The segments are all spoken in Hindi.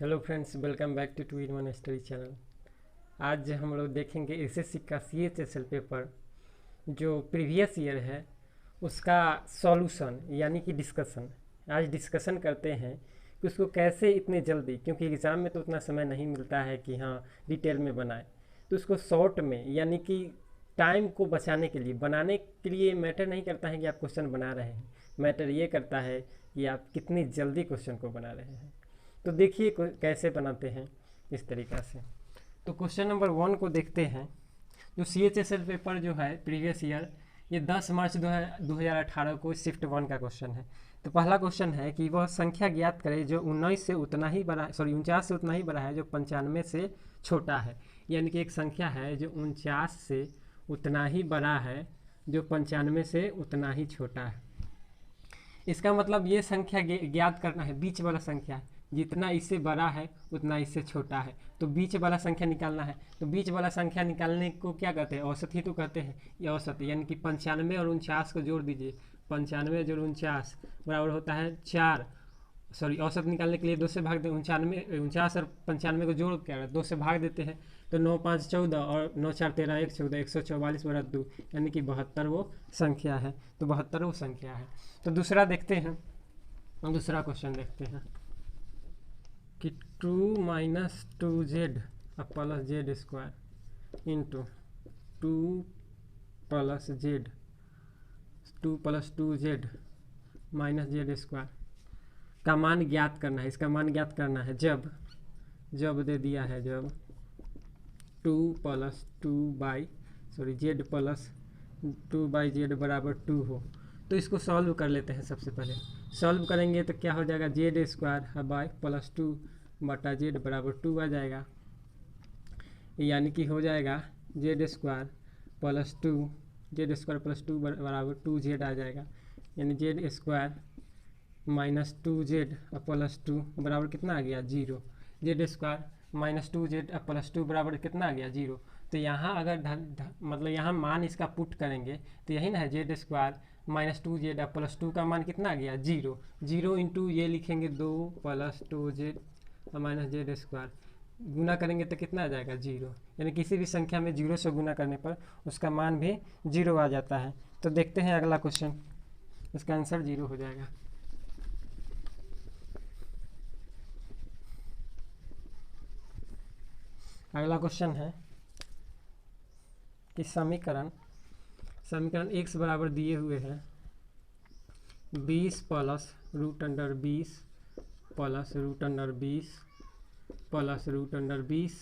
Hello friends, welcome back to 2 in 1 study channel. आज हम लोग देखेंगे एसएससी का CHSL पेपर जो प्रीवियस ईयर है उसका सॉल्यूशन यानी कि डिस्कशन। आज डिस्कशन करते हैं कि उसको कैसे इतने जल्दी, क्योंकि एग्ज़ाम में तो उतना समय नहीं मिलता है कि हाँ डिटेल में बनाए, तो उसको शॉर्ट में यानी कि टाइम को बचाने के लिए बनाने के लिए मैटर नहीं करता है कि आप क्वेश्चन बना रहे हैं, मैटर ये करता है कि आप कितनी जल्दी क्वेश्चन को बना रहे हैं। तो देखिए कैसे बनाते हैं इस तरीक़ा से। तो क्वेश्चन नंबर 1 को देखते हैं। जो CHSL पेपर जो है प्रीवियस ईयर, ये 10 मार्च 2018 को शिफ्ट 1 का क्वेश्चन है। तो पहला क्वेश्चन है कि वह संख्या ज्ञात करे जो 19 से उतना ही बड़ा, 49 से उतना ही बड़ा है जो 95 से छोटा है। यानी कि एक संख्या है जो 49 से उतना ही बड़ा है जो 95 से उतना ही छोटा है। इसका मतलब ये संख्या ज्ञात करना है, बीच वाला संख्या है, जितना इससे बड़ा है उतना इससे छोटा है, तो बीच वाला संख्या निकालना है। तो बीच वाला संख्या निकालने को क्या कहते हैं? औसत ही तो कहते हैं। ये औसत यानी कि 95 और 49 को जोड़ दीजिए। 95 जोड़ 49 बराबर होता है 4। औसत निकालने के लिए 2 से भाग दे। 49 और 95 को जोड़ क्या 2 से भाग देते हैं, तो 9 5 14 और 9 4 13 1 14, 144 बटा 2 यानी कि 72 वो संख्या है। तो 72 वो संख्या है। तो दूसरा देखते हैं, दूसरा क्वेश्चन देखते हैं कि 2 minus 2z plus Z square into 2 plus Z, 2 plus 2z minus Z square का मान ज्ञात करना है। इसका मान ज्ञात करना है जब दे दिया है जब 2 प्लस 2 जेड प्लस 2/z बराबर 2 हो। तो इसको सॉल्व कर लेते हैं। सबसे पहले सॉल्व करेंगे तो क्या हो जाएगा, जेड स्क्वायर बाई प्लस 2 बटा जेड बराबर 2 आ जाएगा। यानी कि हो जाएगा जेड स्क्वायर प्लस 2 बराबर 2z आ जाएगा। यानी Z square minus 2z plus 2 बराबर कितना आ गया, 0। Z square minus 2z plus 2 बराबर कितना आ गया, 0। तो यहाँ अगर मतलब यहाँ मान इसका पुट करेंगे तो यही ना है, Z square minus 2z plus 2 का मान कितना आ गया, 0। 0 इंटू ये लिखेंगे 2 plus 2z minus Z square, गुना करेंगे तो कितना आ जाएगा, 0। यानी किसी भी संख्या में 0 से गुना करने पर उसका मान भी 0 आ जाता है। तो देखते हैं अगला क्वेश्चन, इसका आंसर 0 हो जाएगा। अगला क्वेश्चन है कि समीकरण x बराबर दिए हुए हैं 20 plus root under 20 plus root under 20 plus root under 20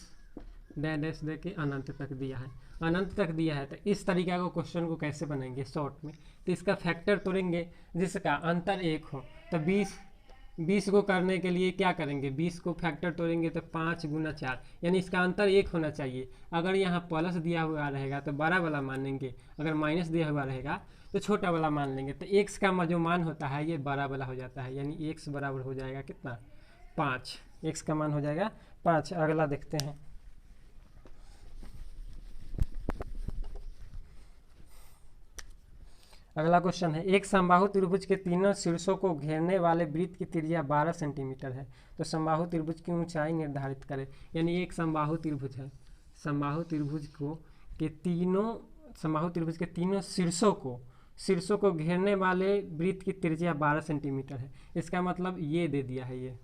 dash दे के अनंत तक दिया है। अनंत तक दिया है तो इस तरीका को क्वेश्चन को कैसे बनाएंगे शॉर्ट में। तो इसका फैक्टर तोड़ेंगे जिसका अंतर 1 हो। तो 20 को करने के लिए क्या करेंगे, 20 को फैक्टर तोड़ेंगे तो 5 गुना 4, यानी इसका अंतर 1 होना चाहिए। अगर यहाँ प्लस दिया हुआ रहेगा तो बड़ा वाला मान लेंगे, अगर माइनस दिया हुआ रहेगा तो छोटा वाला मान लेंगे। तो x का जो मान होता है ये बड़ा वाला हो जाता है, यानी x बराबर हो जाएगा कितना, 5। x का मान हो जाएगा 5। अगला देखते हैं, अगला क्वेश्चन है एक समबाहु त्रिभुज के तीनों शीर्षों को घेरने वाले वृत्त की त्रिज्या 12 सेंटीमीटर है। तो समबाहु त्रिभुज की ऊंचाई निर्धारित करें। यानी एक समबाहु त्रिभुज है, समबाहु त्रिभुज के तीनों शीर्षों को घेरने वाले वृत्त की त्रिज्या 12 सेंटीमीटर है। इसका मतलब ये दे दिया है, ये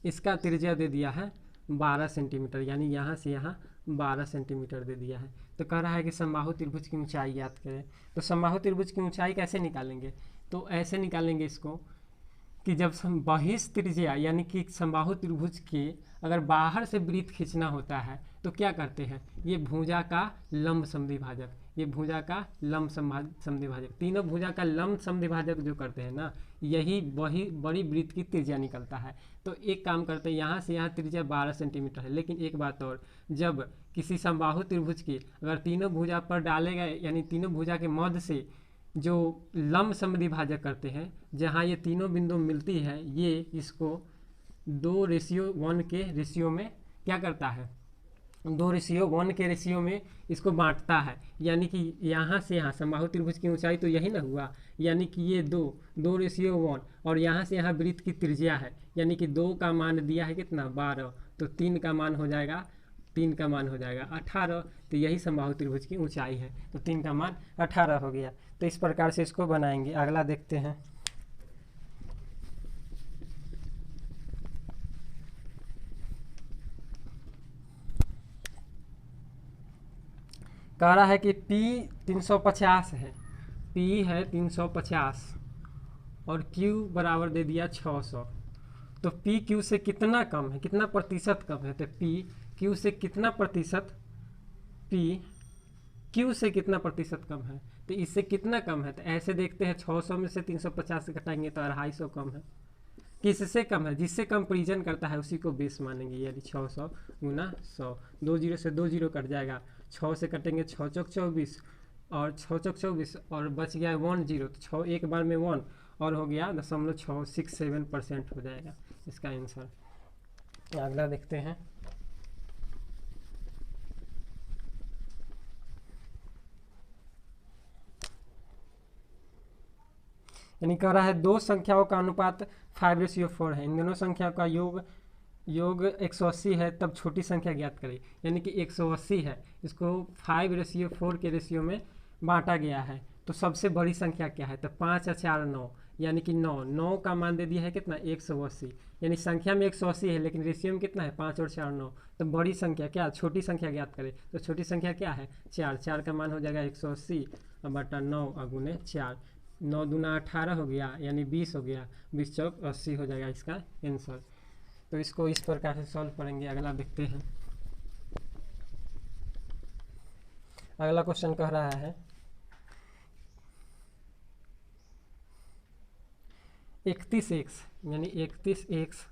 इसका त्रिज्या दे दिया है 12 सेंटीमीटर, यानी यहाँ से यहाँ 12 सेंटीमीटर दे दिया है। तो कह रहा है कि समबाहु त्रिभुज की ऊंचाई याद करें। तो समबाहु त्रिभुज की ऊंचाई कैसे निकालेंगे, तो ऐसे निकालेंगे इसको कि जब बहिष्ठ त्रिज्या यानी कि समबाहु त्रिभुज के अगर बाहर से वृत्त खींचना होता है तो क्या करते हैं, ये भुजा का लंब समद्विभाजक, ये भुजा का लंब समद्विभाजक, तीनों भुजा का लंब समद्विभाजक जो करते हैं ना, यही वही बड़ी वृत्त की त्रिज्या निकलता है। तो एक काम करते हैं, यहाँ से यहाँ त्रिज्या 12 सेंटीमीटर है। लेकिन एक बात और, जब किसी समबाहु त्रिभुज की अगर तीनों भुजा पर डाले गए, यानी तीनों भुजा के मध्य से जो लंब समद्विभाजक करते हैं, जहाँ ये तीनों बिंदु मिलती है, ये इसको 2:1 के रेशियो में क्या करता है, 2:1 के रेशियो में इसको बांटता है, यानी कि यहाँ से यहाँ समबाहु त्रिभुज की ऊंचाई तो यही ना हुआ, यानी कि ये 2:1 और यहाँ से यहाँ वृत्त की त्रिज्या है, यानी कि 2 का मान दिया है कितना 12, तो 3 का मान हो जाएगा 18। तो यही समबाहु त्रिभुज की ऊंचाई है, तो 3 का मान 18 हो गया। तो इस प्रकार से इसको बनाएंगे। अगला देखते हैं। कह रहा है कि P 350 है, P है 350 और Q बराबर दे दिया 600। तो P Q से कितना कम है, कितना प्रतिशत कम है, तो P Q से कितना प्रतिशत, P Q से कितना प्रतिशत कम है, तो इससे कितना कम है। तो ऐसे देखते हैं 600 में से 350 से घटाएंगे तो 250 कम है। किससे कम है, जिससे कंपेरिजन करता है उसी को बेस मानेंगे, यानी 600 गुना 100। 2 जीरो से 2 जीरो कट जाएगा, 6 से कटेंगे 6 चौक 24 और 6 चौक 24 और बच गया 1 जीरो, तो 6 एक बार में 1 और हो गया 0.667% हो जाएगा इसका आंसर। अगला देखते हैं। यानी कह रहा है दो संख्याओं का अनुपात 5:4 है, इन दोनों संख्याओं का योग 180 है, तब छोटी संख्या ज्ञात करें। यानी कि 180 है, इसको 5:4 के रेशियो में बांटा गया है, तो सबसे बड़ी संख्या क्या है, तो 5 और 4 9, यानी कि 9 का मान दे दिया है कितना 180, यानी संख्या में 180 है लेकिन रेशियो में कितना है 5 और 4 9। तो बड़ी संख्या क्या, छोटी संख्या ज्ञात करें, तो छोटी संख्या क्या है 4 का मान हो जाएगा 180 और बटा 9 गुने 4, 9 दूना 18 हो गया, यानी 20 हो गया, 20 चौक 80 हो जाएगा इसका आंसर। तो इसको इस प्रकार से सॉल्व करेंगे। अगला देखते हैं। अगला क्वेश्चन कह रहा है 31x यानी 31x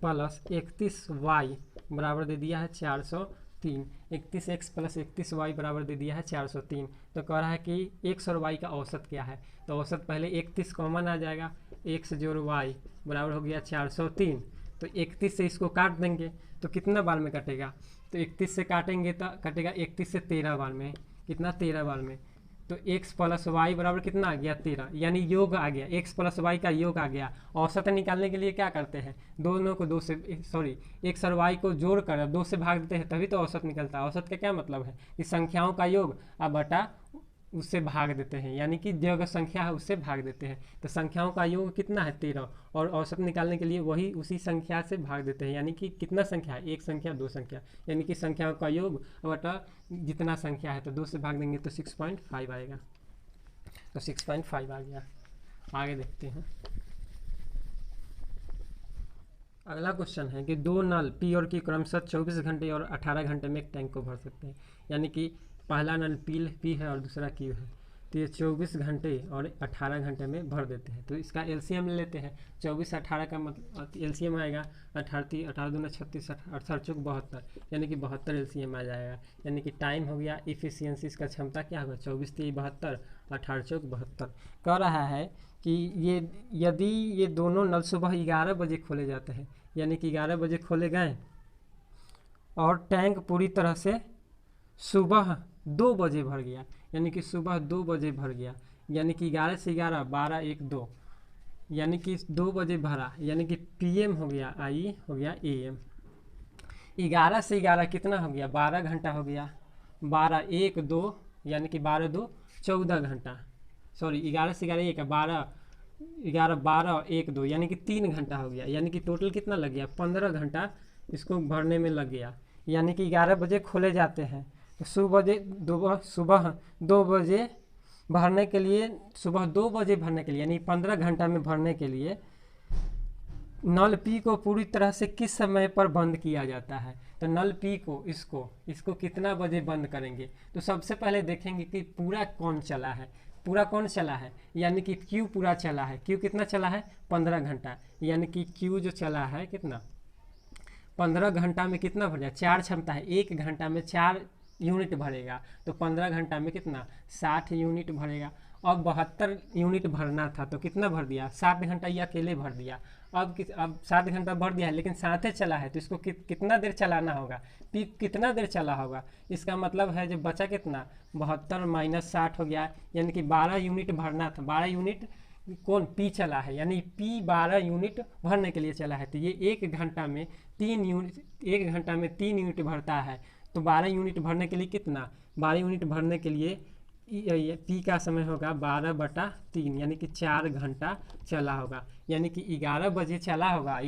प्लस 31y बराबर दे दिया है 403। 31x प्लस 31y बराबर दे दिया है 403। तो कह रहा है कि x और y का औसत क्या है, तो औसत पहले 31 कॉमन आ जाएगा, x जोड़ y बराबर हो गया 403। तो 31 से इसको काट देंगे तो कितना बार में कटेगा, तो 31 से काटेंगे तो कटेगा 31 से 13 बार में, कितना 13 बार में। तो x प्लस वाई बराबर कितना आ गया 13, यानी योग आ गया, x प्लस वाई का योग आ गया। औसत निकालने के लिए क्या करते हैं, दोनों को x और y को जोड़ कर 2 से भाग देते हैं तभी तो औसत निकलता है। औसत का क्या मतलब है कि संख्याओं का योग अब बटा उससे भाग देते हैं, यानी कि जो संख्या है उससे भाग देते हैं। तो संख्याओं का योग कितना है 13 और औसत निकालने के लिए वही उसी संख्या से भाग देते हैं, यानी कि कितना संख्या है, एक संख्या 2 संख्या, यानी कि संख्याओं का योग बटा जितना संख्या है, तो 2 से भाग देंगे तो 6.5 आएगा। तो 6.5 आ गया। आगे देखते हैं। अगला क्वेश्चन है कि दो नल पी और क्यू क्रमशः 24 घंटे और 18 घंटे में एक टैंक को भर सकते हैं। यानी कि पहला नल पी है और दूसरा क्यू है, तो ये 24 घंटे और 18 घंटे में भर देते हैं। तो इसका एलसीएम ले लेते हैं। 24 18 का मतलब एलसीएम आएगा 18 दूना 36 18 चौक 72, यानी कि 72 एलसीएम आ जाएगा। यानी कि टाइम हो गया, इफिशियंसी इसका क्षमता क्या होगा 24 3 72 18 चौक 72। कह रहा है कि यदि ये दोनों नल सुबह 11 बजे खोले जाते हैं, यानी कि 11 बजे खोले गए और टैंक पूरी तरह से सुबह 2 बजे भर गया, यानी कि सुबह 2 बजे भर गया, यानी कि 11 से 11 12 1 2, यानी कि 2 बजे भरा, यानी कि पीएम हो गया, आई हो गया एएम। 11 से 11 कितना हो गया 12 घंटा हो गया, 12 1 2, यानी कि 12 2 14 घंटा, 11 से 11 1 12 11 12 1 2, यानी कि 3 घंटा हो गया, यानी कि टोटल कितना लग गया 15 घंटा इसको भरने में लग गया। यानी कि 11 बजे खोले जाते हैं तो सुबह 2 बजे भरने के लिए, सुबह 2 बजे भरने के लिए, यानी 15 घंटा में भरने के लिए नल पी को पूरी तरह से किस समय पर बंद किया जाता है। तो नल पी को इसको कितना बजे बंद करेंगे, तो सबसे पहले देखेंगे कि पूरा कौन चला है, यानी कि क्यू पूरा चला है। क्यू कितना चला है 15 घंटा, यानी कि क्यू जो चला है कितना 15 घंटा में कितना भर जाए 4 क्षमता है, 1 घंटा में 4 यूनिट भरेगा, तो 15 घंटा में कितना 60 यूनिट भरेगा। अब 72 यूनिट भरना था तो कितना भर दिया, 7 घंटा ये अकेले भर दिया। अब 7 घंटा भर दिया है लेकिन साथे चला है, तो इसको कितना देर चलाना होगा, पी कितना देर चला होगा। इसका मतलब है जो बचा कितना 72 माइनस 60 हो गया, यानी कि 12 यूनिट भरना था। 12 यूनिट कौन पी चला है, यानी पी 12 यूनिट भरने के लिए चला है। तो ये 1 घंटा में 3 यूनिट, 1 घंटा में 3 यूनिट भरता है। तो 12 यूनिट भरने के लिए कितना, 12 यूनिट भरने के लिए पी का समय होगा 12/3, यानी कि 4 घंटा चला होगा। यानी कि 11 बजे चला होगा,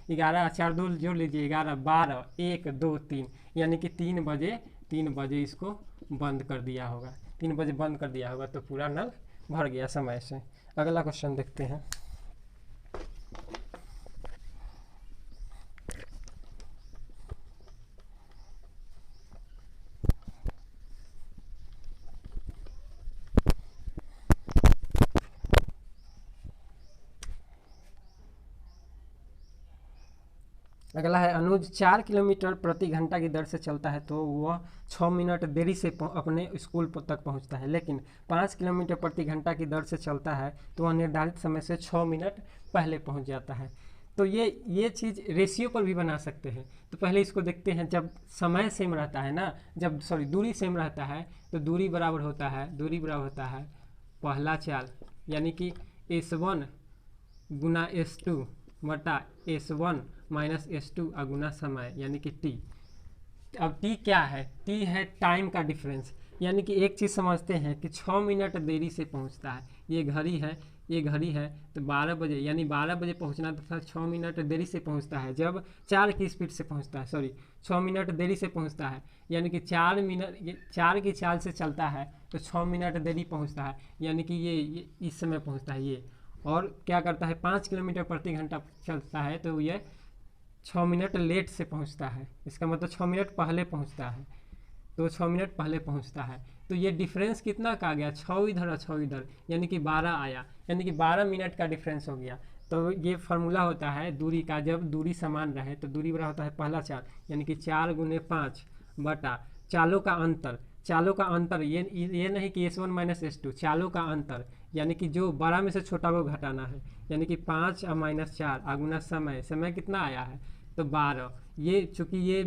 11 4 2 जोड़ लीजिए, 11 12 1 2 3, यानी कि 3 बजे इसको बंद कर दिया होगा। 3 बजे बंद कर दिया होगा तो पूरा नल भर गया समय से। अगला क्वेश्चन देखते हैं। अगला है अनुज 4 किलोमीटर प्रति घंटा की दर से चलता है तो वह 6 मिनट देरी से अपने स्कूल तक पहुंचता है, लेकिन 5 किलोमीटर प्रति घंटा की दर से चलता है तो वह निर्धारित समय से 6 मिनट पहले पहुंच जाता है। तो ये चीज़ रेशियो पर भी बना सकते हैं। तो पहले इसको देखते हैं, जब समय सेम रहता है ना, जब दूरी सेम रहता है तो दूरी बराबर होता है पहला चाल, यानी कि S1 गुना S2 बटा S1 माइनस S2 गुना समय, यानी कि T। अब T क्या है, T है टाइम का डिफरेंस। यानी कि एक चीज़ समझते हैं कि 6 मिनट देरी से पहुंचता है, ये घड़ी है तो 12 बजे, यानी 12 बजे पहुंचना था, 6 मिनट देरी से पहुंचता है जब 4 की स्पीड से पहुंचता है, 6 मिनट देरी से पहुंचता है, यानी कि 4 की चाल से चलता है तो 6 मिनट देरी पहुंचता है, यानी कि ये इस समय पहुंचता है ये। और क्या करता है, 5 किलोमीटर प्रति घंटा चलता है तो ये 6 मिनट लेट से पहुंचता है। इसका मतलब 6 मिनट पहले पहुंचता है, तो 6 मिनट पहले पहुंचता है। तो ये डिफरेंस कितना का आ गया, 6 इधर और 6 इधर, यानी कि 12 आया, यानी कि 12 मिनट का डिफरेंस हो गया। तो ये फार्मूला होता है दूरी का, जब दूरी समान रहे तो दूरी बड़ा होता है पहला चाल, यानी कि 4 गुने 5 बटा चालों का अंतर, ये नहीं कि S1 माइनस S2, चालों का अंतर, यानी कि जो बड़ा में से छोटा वो घटाना है, यानी कि 5 माइनस 4 गुना समय कितना आया है तो 12। ये चूँकि ये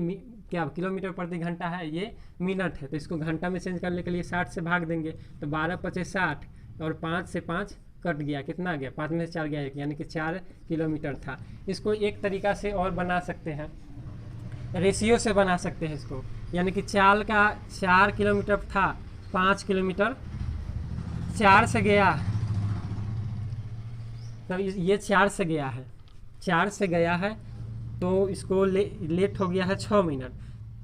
क्या किलोमीटर प्रति घंटा है, ये मिनट है, तो इसको घंटा में चेंज करने के लिए 60 से भाग देंगे, तो 12 × 5 = 60 और 5 से 5 कट गया, कितना आ गया 5 में से 4 गया 1, यानी कि 4 किलोमीटर था। इसको एक तरीका से और बना सकते हैं, रेशियो से बना सकते हैं इसको, यानी कि चाल का 4 किलोमीटर था, 5 किलोमीटर 4 से गया, तब ये 4 से गया है तो इसको लेट हो गया है 6 मिनट।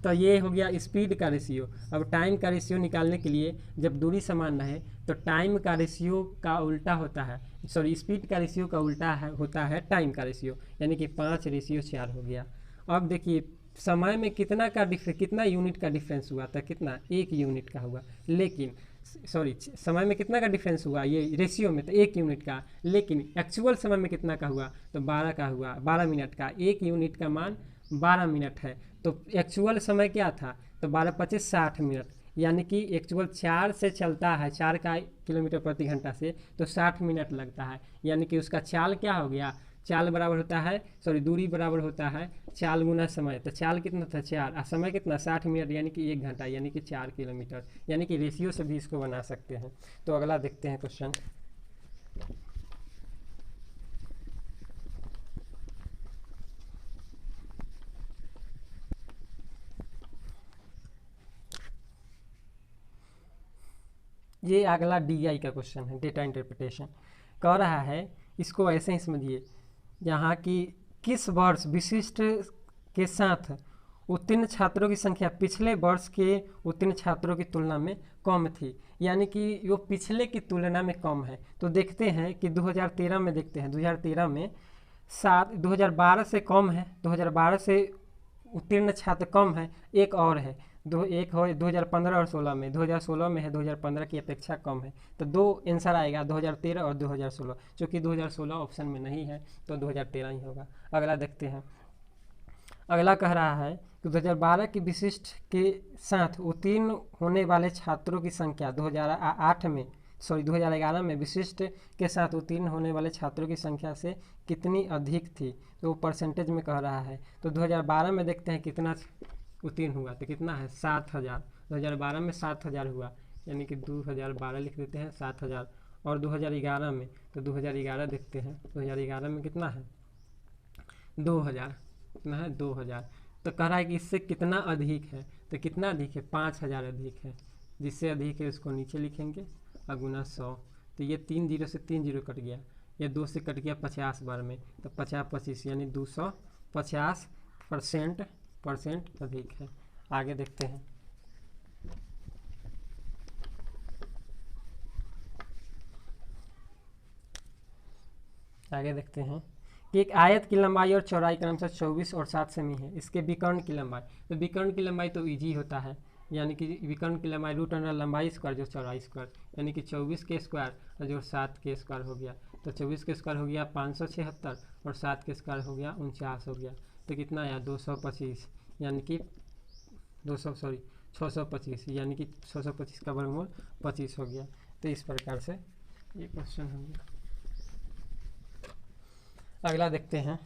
तो ये हो गया स्पीड का रेशियो। अब टाइम का रेशियो निकालने के लिए जब दूरी समान रहे तो टाइम का रेशियो का उल्टा होता है, स्पीड का रेशियो का उल्टा होता है टाइम का रेशियो, यानी कि 5:4 हो गया। अब देखिए समय में कितना यूनिट का डिफरेंस हुआ था, कितना 1 यूनिट का हुआ, लेकिन समय में कितना का डिफरेंस हुआ ये रेशियो में, तो 1 यूनिट का, लेकिन एक्चुअल समय में कितना का हुआ तो 12 का हुआ, 12 मिनट का। 1 यूनिट का मान 12 मिनट है, तो एक्चुअल समय क्या था तो 12 × 25 = 60 मिनट, यानी कि एक्चुअल 4 से चलता है, 4 का किलोमीटर प्रति घंटा से, तो 60 मिनट लगता है, यानी कि उसका चाल क्या हो गया, चाल बराबर होता है दूरी बराबर होता है चाल गुना समय। तो चाल कितना था 4 और समय कितना 60 मिनट, यानी कि 1 घंटा, यानी कि 4 किलोमीटर, यानी कि रेशियो से भी इसको बना सकते हैं। तो अगला देखते हैं क्वेश्चन। ये अगला DI का क्वेश्चन है, डेटा इंटरप्रिटेशन। कह रहा है, इसको ऐसे ही समझिए, यहाँ की किस वर्ष विशिष्ट के साथ उत्तीर्ण छात्रों की संख्या पिछले वर्ष के उत्तीर्ण छात्रों की तुलना में कम थी, यानी कि वो पिछले की तुलना में कम है। तो देखते हैं कि 2013 में देखते हैं, 2013 में 2012 से कम है, 2012 से उत्तीर्ण छात्र कम है, एक और है, एक हो 2015 और 16 में, 2016 में है, 2015 की अपेक्षा कम है। तो 2 आंसर आएगा, 2013 और 2016, क्योंकि 2016 ऑप्शन में नहीं है तो 2013 ही होगा। अगला देखते हैं, अगला कह रहा है कि 2012 की विशिष्ट के साथ उत्तीर्ण होने वाले छात्रों की संख्या 2011 में विशिष्ट के साथ उत्तीर्ण होने वाले छात्रों की संख्या से कितनी अधिक थी, तो वो परसेंटेज में कह रहा है। तो 2012 में देखते हैं कितना उत्तीर्ण हुआ, तो कितना है 7000। 2012 में 7000 हुआ, यानी कि 2012 लिख देते हैं 7000। और 2011 में, तो 2011 देखते हैं, 2011 में कितना है 2000, कितना है 2000। तो कह रहा है कि इससे कितना अधिक है, तो कितना अधिक है 5000 अधिक है। जिससे अधिक है उसको नीचे लिखेंगे और गुना 100। तो ये 3 जीरो से 3 जीरो कट गया, ये 2 से कट गया 50 बार में, तो 50 25 यानी 250% अधिक है। आगे देखते हैं। आगे देखते हैं कि एक आयत की लंबाई और चौड़ाई क्रमशः 24 और 7 सेमी है। इसके विकर्ण की लंबाई, तो विकर्ण की लंबाई तो इजी होता है, यानी कि विकर्ण की लंबाई रूट अंडर लंबाई स्क्वायर जो चौड़ाई स्क्वायर, यानी कि 24 के स्क्वायर और जो 7 के स्क्वायर हो गया। तो 24 के स्क्वायर हो गया 576 और 7 के स्क्वायर हो गया 49 हो गया। तो कितना आया 225, यानी कि 625, यानी कि 625 का वर्गमूल 25 हो गया। तो इस प्रकार से ये क्वेश्चन हो गया। अगला देखते हैं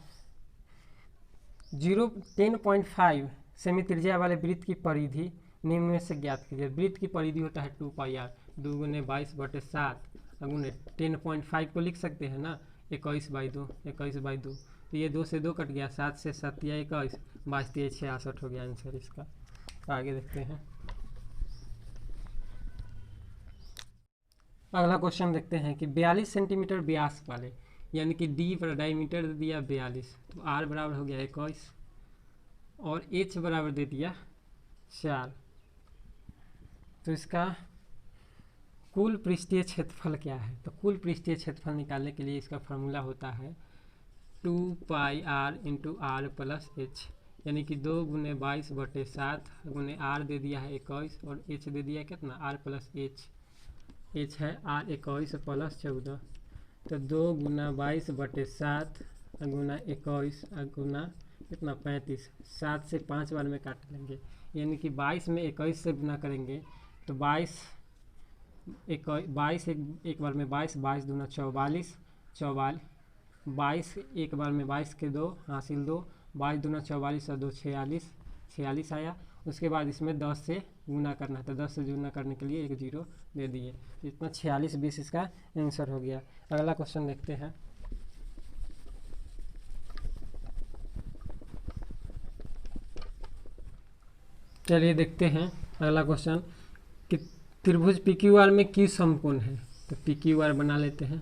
10.5 सेमी त्रिज्या वाले वृत्त की परिधि निम्न में से ज्ञात कीजिए। वृत्त की परिधि होता है 2πr, 2 गुने 22/7 गुने 10.5 को लिख सकते हैं ना 21/2, 21/2। तो ये 2 से 2 कट गया, 7 से 7 या 21, 22 3 66 हो गया आंसर इसका। आगे देखते हैं। अगला क्वेश्चन देखते हैं कि 42 सेंटीमीटर व्यास वाले, यानी कि डी पर डायमीटर दे दिया 42, तो आर बराबर हो गया 21 और एच बराबर दे दिया 4। तो इसका कुल पृष्ठीय क्षेत्रफल क्या है, तो कुल पृष्ठीय क्षेत्रफल निकालने के लिए इसका फार्मूला होता है 2πr × r + h, यानी कि 2 गुने 22/7 गुने r दे दिया है 21 और h दे दिया कितना r + h, h है r 21 + 14। तो 2 गुना 22/7 गुना 21 गुना कितना 35, 7 से 5 बार में काट लेंगे, यानी कि 22 में 21 से गुना करेंगे तो 22 एक बार में 22 दूना 44, 22 एक बार में 22 के 2 हासिल 2, 22 दूना 44 और 2 46 आया। उसके बाद इसमें 10 से गुना करना है, तो 10 से गुना करने के लिए एक जीरो दे दिए, इतना 46 20 इसका आंसर हो गया। अगला क्वेश्चन देखते हैं। चलिए देखते हैं अगला क्वेश्चन कि त्रिभुज PQR में Q समकोण है, तो PQR बना लेते हैं।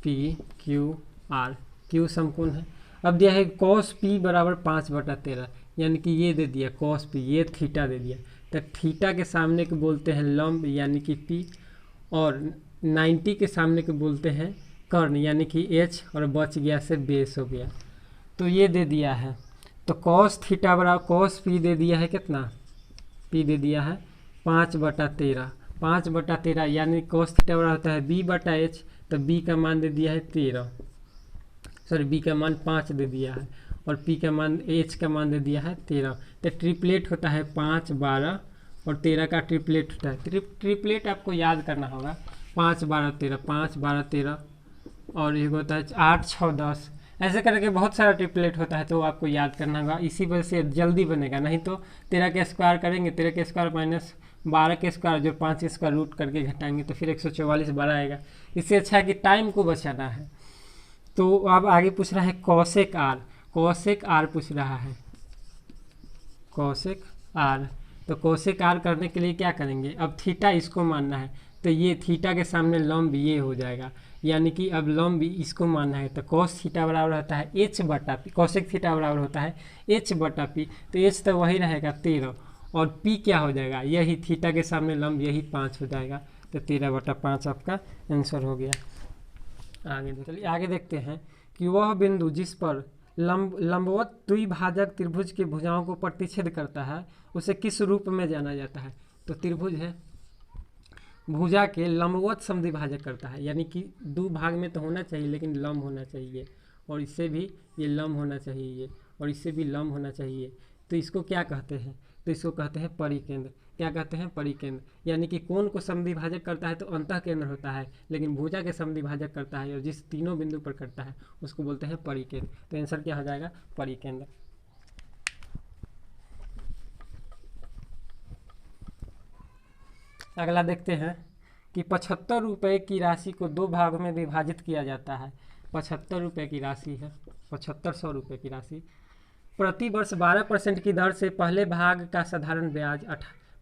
PQR Q समकोण है। अब दिया है cos P बराबर 5/13, यानी कि ये दे दिया cos P, ये थीटा दे दिया, तो थीटा के सामने को बोलते हैं लंब यानी कि P, और 90 के सामने को बोलते हैं कर्ण यानी कि H, और बच गया से बेस हो गया। तो ये दे दिया है, तो cos थीटा बराबर cos P दे दिया है कितना, P दे दिया है 5/13, 5/13 यानी cos थीटा बराबर होता है B/H, तो B का मान दे दिया है 13, सॉरी B का मान 5 दे दिया है और P का मान H का मान दे दिया है 13। तो ट्रिपलेट होता है 5 12 और 13 का ट्रिपलेट होता है। ट्रिपलेट आपको याद करना होगा 5 12 13, 5 12 13 और एक होता है 8 6 10, ऐसे करके बहुत सारा ट्रिपलेट होता है, तो आपको याद करना होगा। इसी वजह से जल्दी बनेगा, नहीं तो 13 के स्क्वायर करेंगे, 13 के स्क्वायर माइनस 12 के स्क्वायर जो 5 के स्क्वायर रूट करके घटाएंगे तो फिर 144 12 आएगा। इससे अच्छा है कि टाइम को बचाना है। तो अब आगे पूछ रहा है कॉसेक आर, कॉसेक आर पूछ रहा है, कॉसेक आर। तो कॉसेक आर करने के लिए क्या करेंगे, अब थीटा इसको मानना है, तो ये थीटा के सामने लंब ये हो जाएगा, यानी कि अब लंब इसको मानना है। तो कॉस थीटा बराबर होता है H/P, कॉसेक थीटा बराबर होता है H/P, तो H तो वही रहेगा 13 और P क्या हो जाएगा, यही थीटा के सामने लंब यही 5 हो जाएगा, तो 13/5 आपका आंसर हो गया। चलिए आगे देखते हैं कि वह बिंदु जिस पर लंबवत द्विभाजक त्रिभुज की भुजाओं को प्रतिच्छेद करता है उसे किस रूप में जाना जाता है। तो त्रिभुज है, भुजा के लंबवत समद्विभाजक करता है, यानी कि दो भाग में तो होना चाहिए लेकिन लंब होना चाहिए, और इससे भी ये लंब होना चाहिए ये, और इससे भी लंब होना चाहिए, तो इसको क्या कहते हैं? तो इसको कहते हैं परिकेंद्र। क्या कहते हैं? परिकेंद्र। यानी कि कोण को समद्विभाजक करता है तो अंतः केंद्र होता है, लेकिन भुजा के समद्विभाजक करता है और जिस तीनों बिंदु पर करता है उसको बोलते हैं परिकेंद्र। तो आंसर क्या हो जाएगा? परिकेंद्र। अगला देखते हैं कि 75 रुपये की राशि को दो भागों में विभाजित किया जाता है। 75 रुपये की राशि है, 7500 रुपये की राशि। प्रति वर्ष 12% की दर से पहले भाग का साधारण ब्याज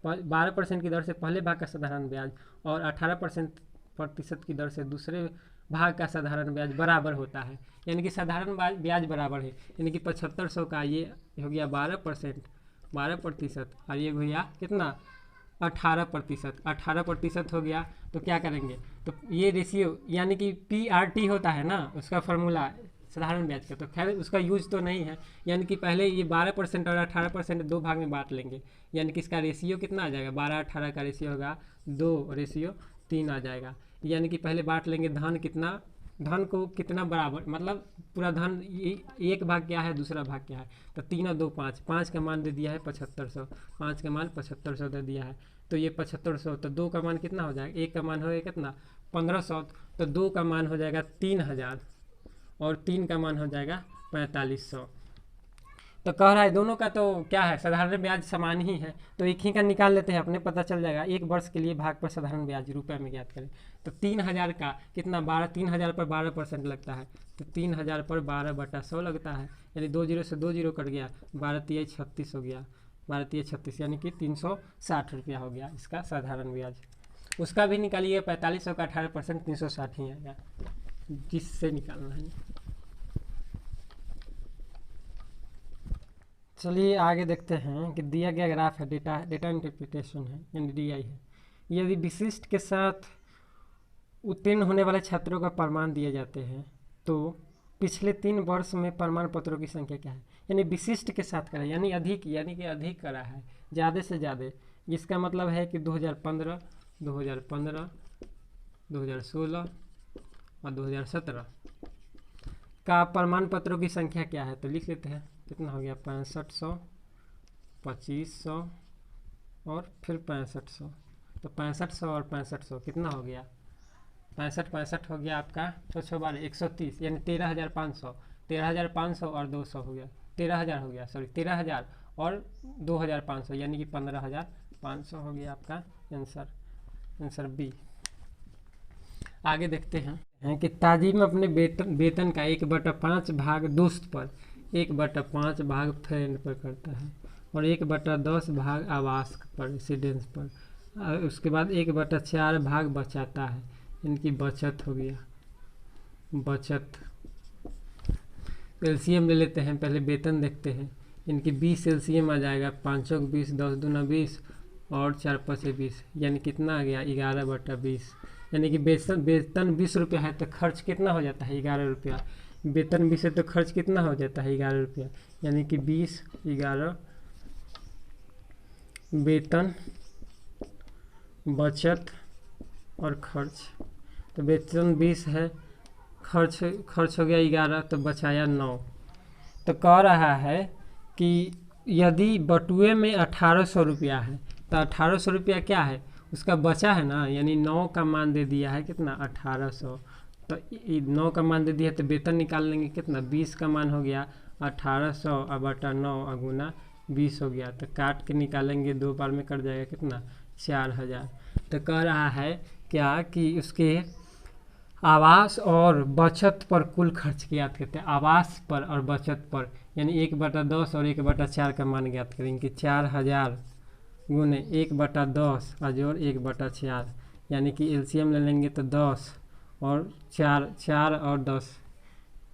12% की दर से पहले भाग का साधारण ब्याज और 18% की दर से दूसरे भाग का साधारण ब्याज बराबर होता है। यानी कि साधारण ब्याज बराबर है, यानी कि 7500 का ये हो गया 12% और ये हो गया कितना? 18% हो गया। तो क्या करेंगे? तो ये रेशियो यानी कि PRT होता है ना, उसका फॉर्मूला साधारण ब्याज का, तो खैर उसका यूज तो नहीं है। यानी कि पहले ये 12% और 18% दो भाग में बांट लेंगे, यानी कि इसका रेशियो कितना आ जाएगा? 12-18 का रेशियो होगा 2:3 आ जाएगा। यानी कि पहले बांट लेंगे धन कितना, धन को कितना बराबर, मतलब पूरा धन एक भाग क्या है, दूसरा भाग क्या है, तो 3 और 2 5, 5 का मान दे दिया है 7500, 5 का मान 7500 दे दिया है। तो ये 7500, तो 2 का मान कितना हो जाएगा? 1 का मान होगा कितना? 1500, तो 2 का मान हो जाएगा 3000 और 3 का मान हो जाएगा 4500। तो कह रहा है दोनों का तो क्या है, साधारण ब्याज समान ही है, तो एक ही का निकाल लेते हैं, अपने पता चल जाएगा। एक वर्ष के लिए भाग पर साधारण ब्याज रुपए में ज्ञात करें। तो 3000 का कितना? 3000 पर 12% लगता है, तो 3000 पर 12/100 लगता है, यानी 2 जीरो से 2 जीरो कट गया, 12×3 = 36 हो गया, 12×3 = 36, यानी कि 360 रुपया हो गया इसका साधारण ब्याज। उसका भी निकालिए, 4500 का 18% 360 ही आएगा, जिससे निकालना है। चलिए आगे देखते हैं कि दिया गया ग्राफ है, डेटा इंटरप्रिटेशन है, यानी DI है। यदि विशिष्ट के साथ उत्तीर्ण होने वाले छात्रों का प्रमाण दिए जाते हैं तो पिछले 3 वर्ष में प्रमाण पत्रों की संख्या क्या है? यानी विशिष्ट के साथ करा, यानी अधिक, यानी कि अधिक करा है, ज़्यादा से ज़्यादा। इसका मतलब है कि 2015, 2016 और 2017 का प्रमाण पत्रों की संख्या क्या है? तो लिख लेते हैं, कितना हो गया? 6500, 2500 और फिर 6500। तो 6500 और 6500 कितना हो गया? 65 हो गया आपका, तो 130, यानी 13500, 13500 और 200 हो गया, 13000 हो गया, सॉरी 13000 और 2500, यानी कि 15500 हो गया आपका आंसर B। आगे देखते हैं कि ताजिम अपने वेतन का 1/5 भाग दोस्त पर, 1/5 भाग फ्रेंड पर करता है और 1/10 भाग आवास पर, रेसिडेंस पर, और उसके बाद 1/4 भाग बचाता है, इनकी बचत हो गया, बचत। एलसीएम ले लेते हैं, पहले वेतन देखते हैं, इनकी 20 एलसीएम आ जाएगा, 5 चौक 20, 10 दूना 20 और 4 5 20, यानी कितना आ गया? 11/20, यानी कि वेतन 20 रुपया है तो खर्च कितना हो जाता है? 11 रुपया। वेतन 20 है तो खर्च कितना हो जाता है? 11 रुपया, यानी कि 20, 11, वेतन, बचत और खर्च। तो वेतन 20 है, खर्च हो गया 11, तो बचाया 9। तो कह रहा है कि यदि बटुए में 1800 रुपया है तो 1800 रुपया क्या है? उसका बचा है ना, यानी 9 का मान दे दिया है, कितना? 1800। तो 9 का मान दे दिया तो वेतन निकाल लेंगे, कितना? 20 का मान हो गया 1800 और बटा 9 अगुना 20 हो गया, तो काट के निकालेंगे, 2 बार में कट जाएगा, कितना? 4000। तो कह रहा है क्या कि उसके आवास और बचत पर कुल खर्च ज्ञात करते हैं, आवास पर और बचत पर, यानी 1/10 और 1/4 का मान ज्ञात करेंगे। 4000 गुने 1/10 और जोड़ 1/4, यानी कि एलसीएम ले लेंगे तो 10 और 4 और 10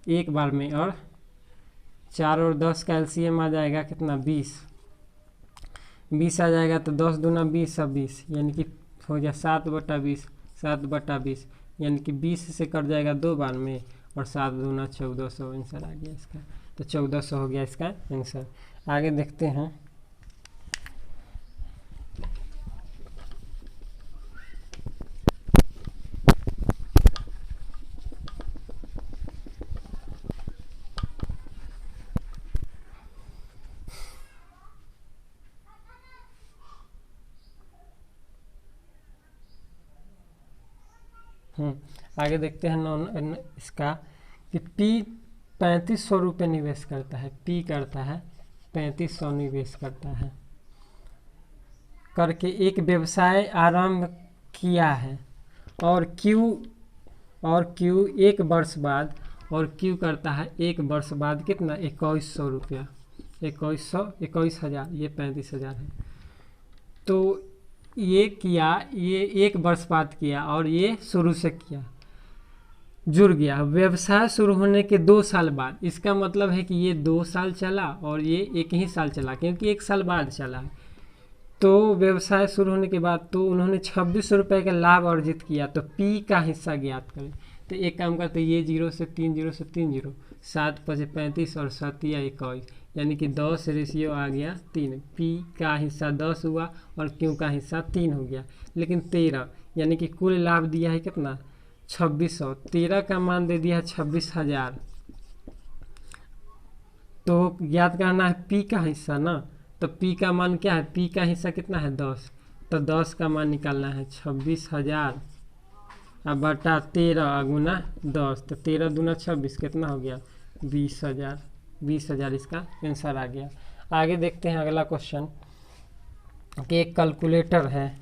एक बार में, और 4 और 10 का एलसीएम आ जाएगा कितना? 20 आ जाएगा, तो 10 दूना 20 और 20, यानी कि हो गया 7/20, 7/20, यानी कि 20 से कट जाएगा 2 बार में, और 7 दूना 1400 आंसर आ गया इसका। तो 1400 हो गया इसका आंसर। आगे देखते हैं, आगे देखते हैं नॉन इसका कि पी 3500 रुपये निवेश करता है। पी करता है 3500 निवेश करता है करके एक व्यवसाय आरंभ किया है और क्यू एक वर्ष बाद, और क्यू करता है एक वर्ष बाद कितना 2100 रुपया, 21,000, ये 35,000 है। तो ये किया, ये एक वर्ष बाद किया और ये शुरू से किया, जुड़ गया व्यवसाय शुरू होने के 2 साल बाद। इसका मतलब है कि ये 2 साल चला और ये 1 ही साल चला, क्योंकि 1 साल बाद चला है। तो व्यवसाय शुरू होने के बाद तो उन्होंने 2600 रुपये का लाभ अर्जित किया। तो पी का हिस्सा ज्ञात करें। तो एक काम करते, ये 0 से 3 0 से 3 0, 7 5 35 और 7 21, यानी कि 10 रेशियो आ गया 3। पी का हिस्सा 10 हुआ और क्यू का हिस्सा 3 हो गया। लेकिन 13, यानी कि कुल लाभ दिया है कितना 2600, 13 का मान दे दिया है 26,000। तो ज्ञात करना है पी का हिस्सा ना। तो पी का मान क्या है, पी का हिस्सा कितना है 10, तो 10 का मान निकालना है 26,000 अब बटा 13 गुना 10। तो 13 दूना 26 कितना हो गया 20,000। 20,000 इसका आंसर आ गया। आगे देखते हैं अगला क्वेश्चन कि एक कैलकुलेटर है।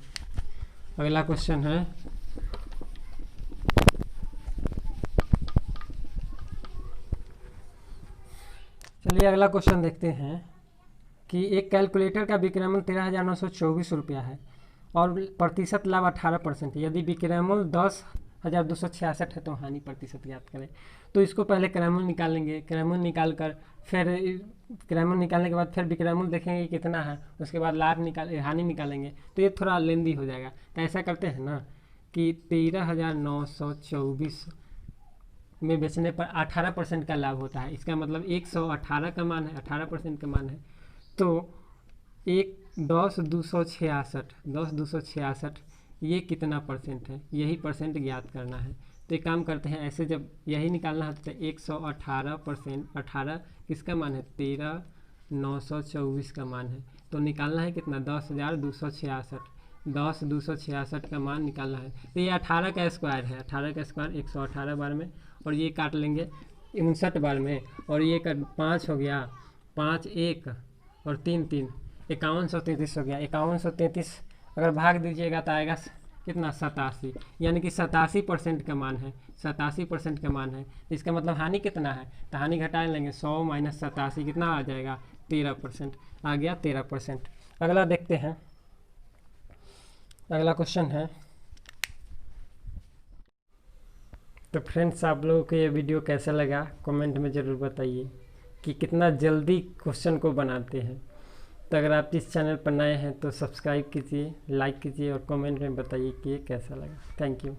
अगला क्वेश्चन है चलिए अगला क्वेश्चन देखते हैं कि एक कैलकुलेटर का विक्रय 13,924 रुपया है और प्रतिशत लाभ 18% है। यदि विक्रय 10,266 है तो हानि प्रतिशत ज्ञात करें। तो इसको पहले क्रयमूल्य निकालेंगे, क्रयमूल्य निकाल कर फिर क्रयमूल्य निकालने के बाद फिर विक्रयमूल्य देखेंगे कितना है, उसके बाद हानि निकालेंगे। तो ये थोड़ा लेंदी हो जाएगा। तो ऐसा करते हैं ना कि 13,924 में बेचने पर 18% का लाभ होता है। इसका मतलब 118 का मान है, 18% का मान है। तो 10,266 ये कितना परसेंट है, यही परसेंट ज्ञात करना है। तो एक काम करते हैं, ऐसे जब यही निकालना है तो 118%, 18 किसका मान है 13,924 का मान है। तो निकालना है कितना 10,266, 10,266 का मान निकालना है। तो ये 18 का स्क्वायर है, 18 का स्क्वायर 118 बार में, और ये काट लेंगे 59 बार में, और ये 5 हो गया, 5 1 और 3 3, 5133 हो गया। 5133 अगर भाग दीजिएगा तो आएगा कितना 87, यानी कि 87% का मान है, 87% का मान है। इसका मतलब हानि कितना है, तो हानि घटा लेंगे 100 माइनस 87 कितना आ जाएगा 13%, आ गया 13%। अगला देखते हैं, अगला क्वेश्चन है। तो फ्रेंड्स आप लोगों को ये वीडियो कैसा लगा कमेंट में ज़रूर बताइए कि कितना जल्दी क्वेश्चन को बनाते हैं। तो अगर आप इस चैनल पर नए हैं तो सब्सक्राइब कीजिए, लाइक कीजिए और कमेंट में बताइए कि ये कैसा लगा। Thank you.